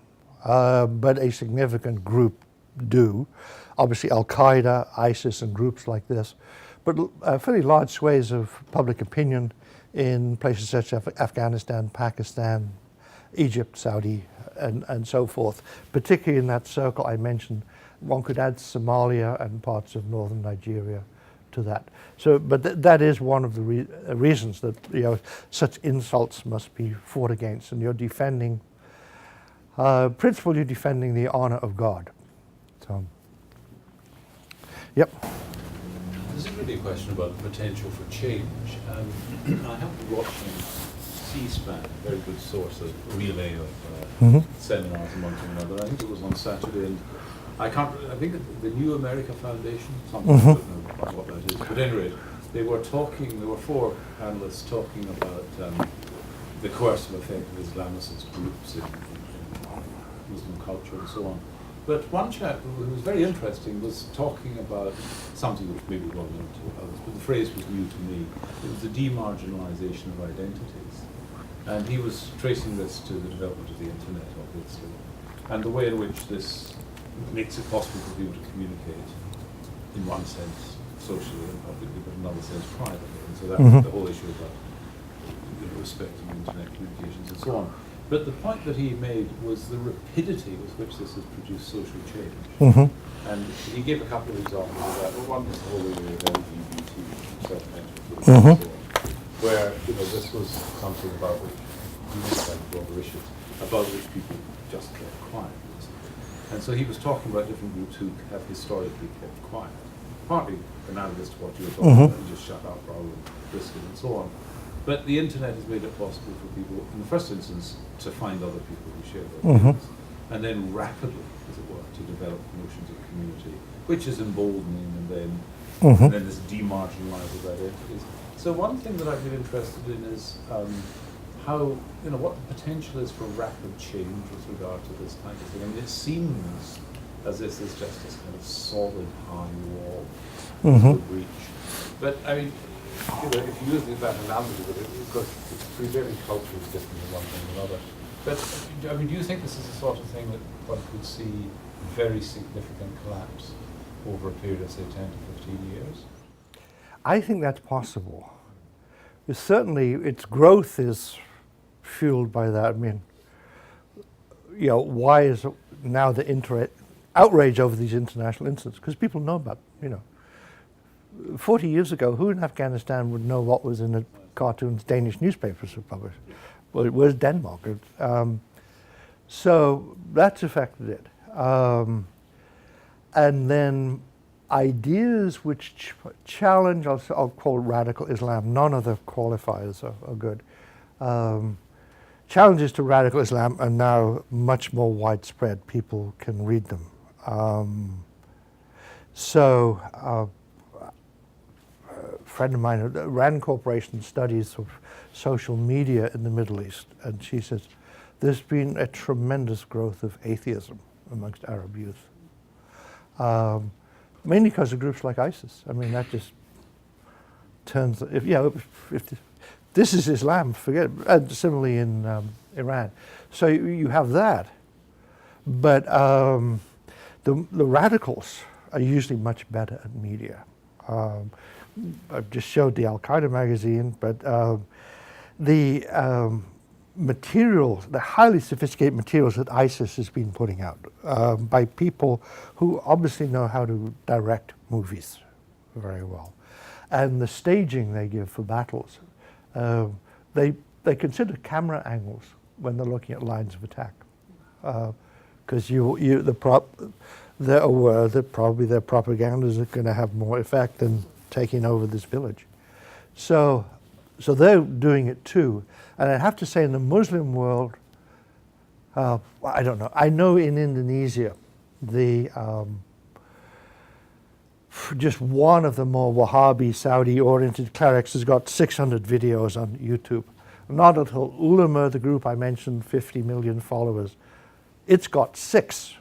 but a significant group do. Obviously Al-Qaeda, ISIS, and groups like this, but fairly large swathes of public opinion in places such as Afghanistan, Pakistan, Egypt, Saudi, and so forth, particularly in that circle I mentioned. One could add Somalia and parts of northern Nigeria to that. So, but that is one of the reasons that, you know, such insults must be fought against, and you're defending, principally you're defending the honor of God. So, yep. This is really a question about the potential for change. I have been watching C-SPAN, a very good source of relay of seminars among one another. I think it was on Saturday, and I think the New America Foundation, something, I don't know what that is, but anyway, there were four panelists talking about the coercive effect of Islamicist groups in Muslim culture and so on. But one chap who was very interesting was talking about something which maybe well known to others, but the phrase was new to me. It was the demarginalization of identities. And he was tracing this to the development of the internet, obviously, and the way in which this makes it possible for people to communicate, in one sense, socially and publicly, but in another sense, privately. And so that was the whole issue about respect and internet communications and so on. But the point that he made was the rapidity with which this has produced social change. And he gave a couple of examples of that. Well, one was the whole area of LGBT, self-mentioned, where this was something about which, like broader issues, about which people just kept quiet. And so he was talking about different groups who have historically kept quiet, partly analogous to what you were talking about, you just shut up rather than risk it and so on. But the internet has made it possible for people, in the first instance, to find other people who share their views, and then rapidly, as it were, to develop notions of community, which is emboldening, and then this demarginalizes identities. So one thing that I've been interested in is how, what the potential is for rapid change with regard to this kind of thing. I mean, it seems as if there's just this kind of solid high wall to breach. But I mean, if you use that analogy, of course, it's prevailing culture is different than one thing or another. But I mean, do you think this is the sort of thing that one could see very significant collapse over a period of, say, 10 to 15 years? I think that's possible. Certainly, its growth is fueled by that. I mean, why is now the outrage over these international incidents? Because people know about, 40 years ago, who in Afghanistan would know what was in the cartoons Danish newspapers were published? Well, it was Denmark. So that's affected it. And then ideas which challenge, I'll call radical Islam, none of the qualifiers are good. Challenges to radical Islam are now much more widespread. People can read them. A friend of mine, Rand Corporation studies sort of social media in the Middle East, and she says there's been a tremendous growth of atheism amongst Arab youth. Mainly because of groups like ISIS. I mean, that just turns, if this is Islam, forget it. And similarly in Iran. So you have that. But the radicals are usually much better at media. I've just showed the Al-Qaeda magazine, but the materials, the highly sophisticated materials that ISIS has been putting out by people who obviously know how to direct movies very well. And the staging they give for battles, they consider camera angles when they're looking at lines of attack. Because they're aware that probably their propaganda is going to have more effect than taking over this village. So they're doing it too. And I have to say in the Muslim world, I don't know. I know in Indonesia, just one of the more Wahhabi, Saudi-oriented clerics has got 600 videos on YouTube. Not until Ulama, the group I mentioned, 50 million followers, it's got 6.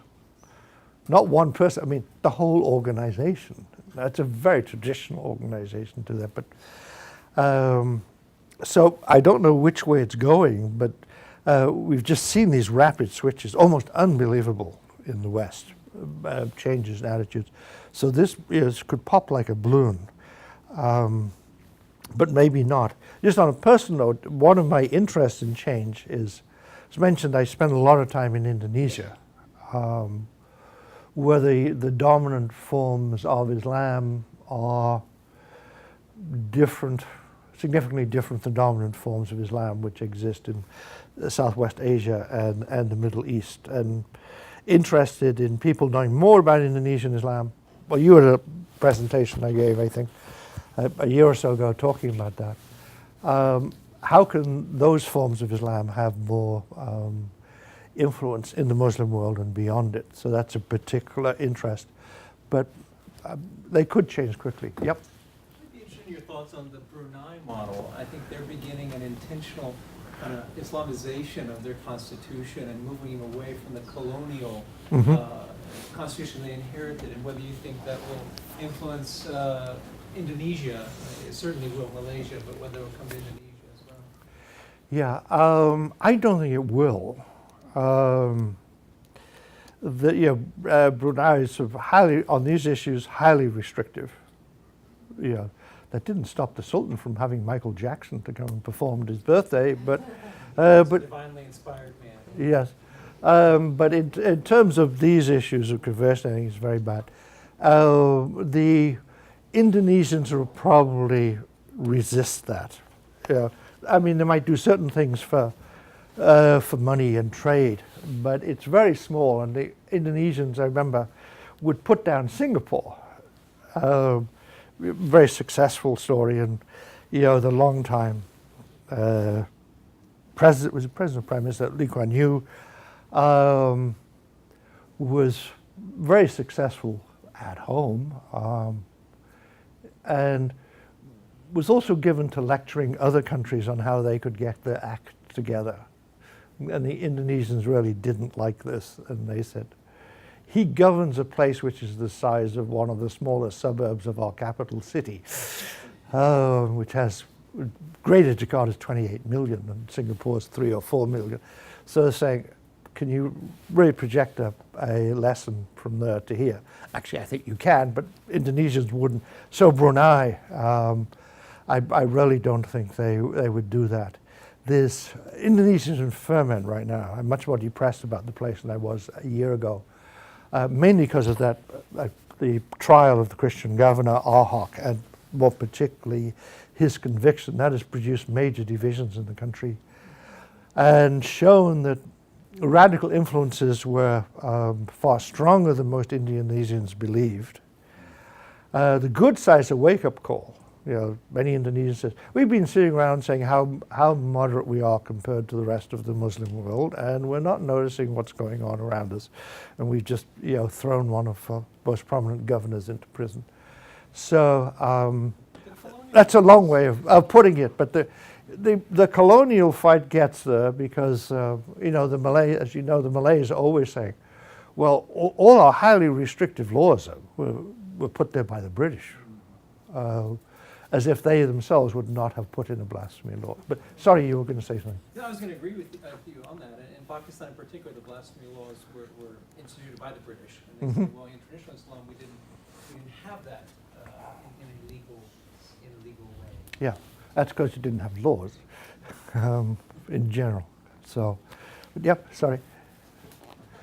Not one person, I mean, the whole organization. That's a very traditional organization to that. But so I don't know which way it's going, but we've just seen these rapid switches, almost unbelievable in the West, changes in attitudes. So this could pop like a balloon, but maybe not. Just on a personal note, one of my interests in change is, as mentioned, I spent a lot of time in Indonesia, where the dominant forms of Islam are different, significantly different than dominant forms of Islam which exist in Southwest Asia and the Middle East. And interested in people knowing more about Indonesian Islam. Well, you had a presentation I gave, I think, a year or so ago talking about that. How can those forms of Islam have more influence in the Muslim world and beyond it? So that's a particular interest. But they could change quickly. Yep. I'd be interested in your thoughts on the Brunei model. I think they're beginning an intentional kind of Islamization of their constitution and moving away from the colonial constitution they inherited, and whether you think that will influence Indonesia. It certainly will Malaysia, but whether it will come to Indonesia as well. Yeah, I don't think it will. Brunei is sort of highly, on these issues, highly restrictive. Yeah, that didn't stop the Sultan from having Michael Jackson to come and perform at his birthday, but Divinely inspired man. yes. But in terms of these issues of conversion, I think it's very bad. The Indonesians will probably resist that. Yeah, I mean, they might do certain things for money and trade, but it's very small. And the Indonesians, I remember, would put down Singapore. Very successful story, and the long-time president was president, prime minister Lee Kuan Yew, was very successful at home, and was also given to lecturing other countries on how they could get their act together. And the Indonesians really didn't like this, and they said, he governs a place which is the size of one of the smaller suburbs of our capital city, which has Greater Jakarta's 28 million and Singapore's 3 or 4 million. So they're saying, can you really project a lesson from there to here? Actually, I think you can, but Indonesians wouldn't. So Brunei, I really don't think they would do that. There's Indonesians in ferment right now. I'm much more depressed about the place than I was a year ago, mainly because of that, the trial of the Christian governor, Ahok, and more particularly his conviction. That has produced major divisions in the country and shown that radical influences were far stronger than most Indonesians believed. The good side is a wake-up call. Many Indonesians say, we've been sitting around saying how moderate we are compared to the rest of the Muslim world, and we're not noticing what's going on around us. And we've just thrown one of our most prominent governors into prison. So that's a long way of putting it, but the colonial fight gets there because the Malay, as you know, the Malays are always saying, well, all our highly restrictive laws were put there by the British, as if they themselves would not have put in a blasphemy law. But sorry, you were going to say something. No, I was going to agree with you on that. In Pakistan in particular, the blasphemy laws were instituted by the British. And they said, well, in traditional Islam, we didn't have that in a legal way. Yeah, that's because you didn't have laws in general. So, but yep, sorry.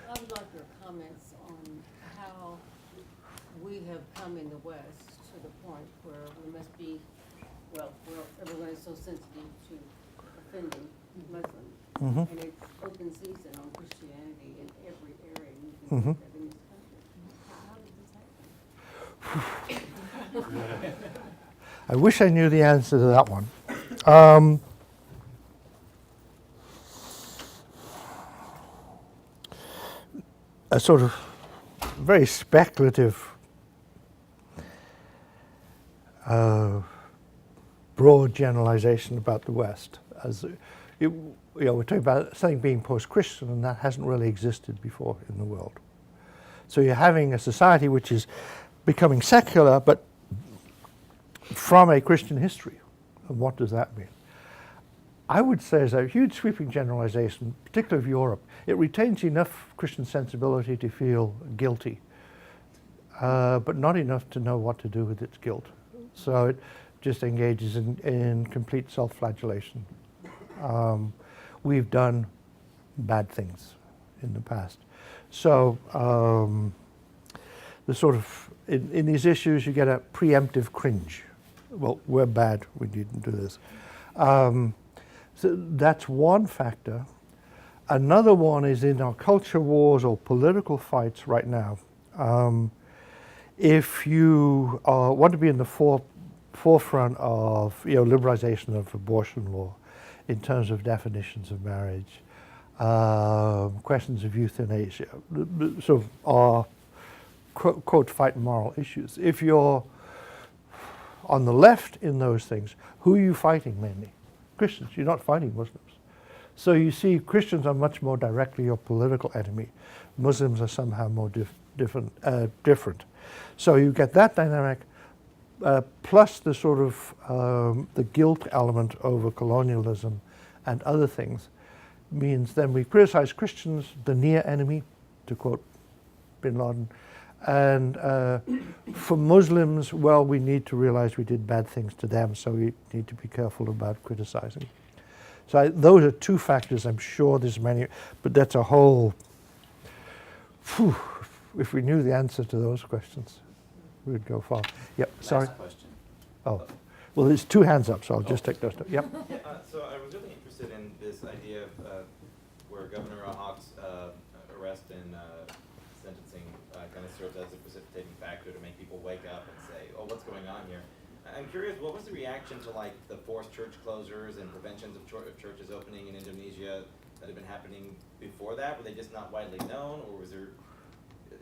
I would like your comments on how we have come in the West to the point where we must be, well, everyone is so sensitive to offending Muslims. Mm-hmm. And it's open season on Christianity in every area you can look at in this country. How did this happen? I wish I knew the answer to that one. A sort of very speculative, broad generalization about the West. As we're talking about something being post-Christian, and that hasn't really existed before in the world. So you're having a society which is becoming secular, but from a Christian history. And what does that mean? I would say as a huge sweeping generalization, particularly of Europe, it retains enough Christian sensibility to feel guilty, but not enough to know what to do with its guilt. So it just engages in complete self-flagellation. We've done bad things in the past. So the sort of, in these issues, you get a preemptive cringe. Well, we're bad, we didn't do this. So that's one factor. Another one is in our culture wars or political fights right now. If you want to be in the forefront of liberalization of abortion law in terms of definitions of marriage, questions of euthanasia, sort of are quote fight moral issues. If you're on the left in those things, who are you fighting mainly? Christians. You're not fighting Muslims. So you see Christians are much more directly your political enemy. Muslims are somehow more different. So you get that dynamic, plus the sort of the guilt element over colonialism and other things, means then we criticize Christians, the near enemy, to quote bin Laden, and for Muslims, well, we need to realize we did bad things to them, so we need to be careful about criticizing. So those are two factors. I'm sure there's many, but that's a whole, if we knew the answer to those questions, we'd go far. Yep, sorry. Last question. Oh, well, there's two hands up, so I'll just take those two. Yep. So I was really interested in this idea of where over Governor Hawk's arrest and sentencing kind of serves as a precipitating factor to make people wake up and say, oh, what's going on here? I'm curious, what was the reaction to like the forced church closures and preventions of churches opening in Indonesia that had been happening before that? Were they just not widely known, or was there, I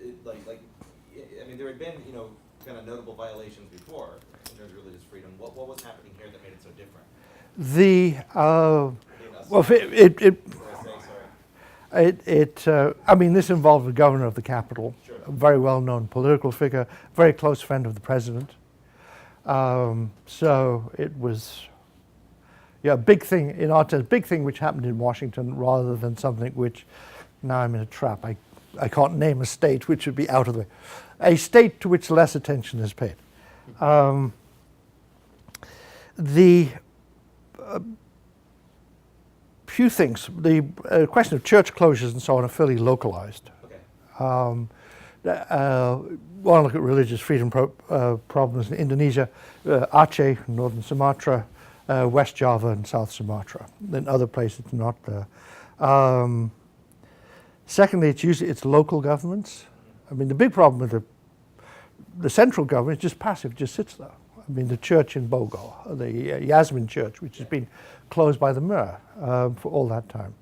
mean, there had been, you know, kind of notable violations before in terms of religious freedom. What was happening here that made it so different? I mean, this involved the governor of the capital, Sure. a very well-known political figure, very close friend of the president. So it was, a big thing in our terms, big thing which happened in Washington rather than something which, now I'm in a trap. I can't name a state which would be out of the way. A state to which less attention is paid. Few things. The question of church closures and so on are fairly localized. Okay. Want to look at religious freedom problems in Indonesia, Aceh, northern Sumatra, West Java and South Sumatra. In other places it's not there. Secondly, it's local governments. I mean, the big problem with the central government is just passive, just sits there. I mean, the church in Bogor, the Yasmin Church, which has been closed by the mayor for all that time.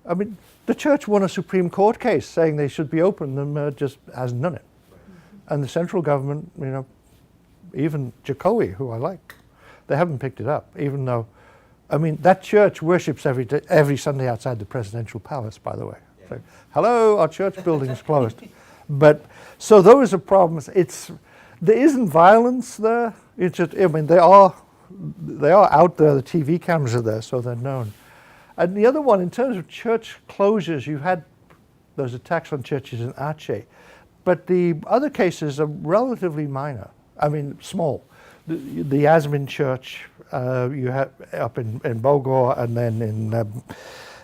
I mean, the church won a Supreme Court case saying they should be open, the mayor just hasn't done it. And the central government, you know, even Jokowi, who I like, they haven't picked it up, even though, I mean, that church worships every Sunday outside the presidential palace, by the way. Yeah. So, hello, our church building is closed. But, so those are problems. There isn't violence there. It's just, I mean, they are out there, the TV cameras are there, so they're known. And the other one, in terms of church closures, you had those attacks on churches in Aceh. But the other cases are relatively minor. I mean, small. The Yasmin Church, you have up in Bogor, and then in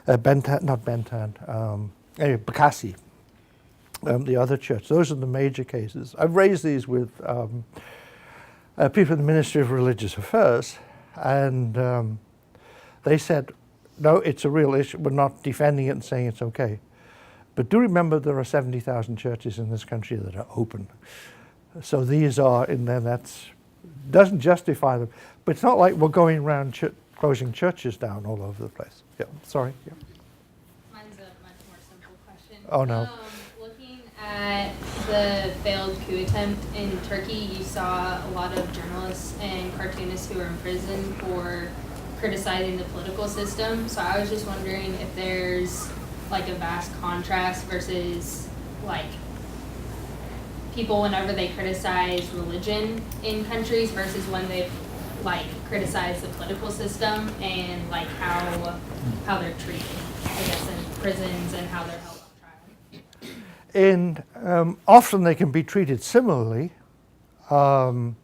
Bekasi, the other church. Those are the major cases. I've raised these with people in the Ministry of Religious Affairs, and they said, no, it's a real issue. We're not defending it and saying it's okay. But do remember there are 70,000 churches in this country that are open. So these are in there, that's doesn't justify them. But it's not like we're going around closing churches down all over the place. Yeah, sorry. Yeah. Mine's a much more simple question. Oh, no. Looking at the failed coup attempt in Turkey, you saw a lot of journalists and cartoonists who were in prison for criticizing the political system. So I was just wondering if there's like a vast contrast versus like people whenever they criticize religion in countries versus when they like criticize the political system and like how they're treated, I guess, in prisons and how they're held on trial. Often they can be treated similarly. And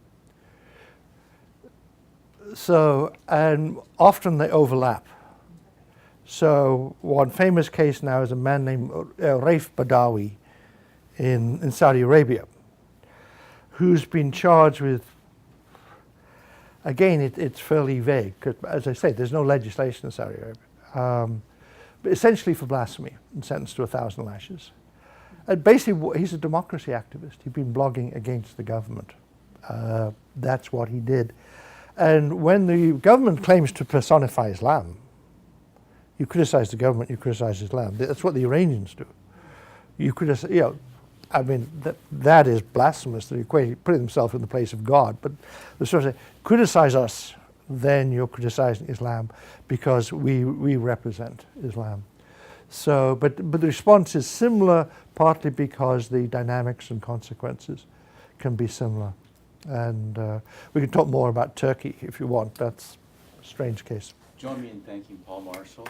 often they overlap. So one famous case now is a man named Raif Badawi in Saudi Arabia, who's been charged with, again, it's fairly vague, 'cause, as I say, there's no legislation in Saudi Arabia, but essentially for blasphemy and sentenced to 1,000 lashes. And basically, he's a democracy activist. He'd been blogging against the government. That's what he did. And when the government claims to personify Islam, you criticize the government, you criticize Islam. That's what the Iranians do. You criticize, you know, I mean, that is blasphemous, that he put himself in the place of God. But the sort of say, criticize us, then you're criticizing Islam because we represent Islam. So, but the response is similar, partly because the dynamics and consequences can be similar. And we can talk more about Turkey if you want. That's a strange case. Join me in thanking Paul Marshall.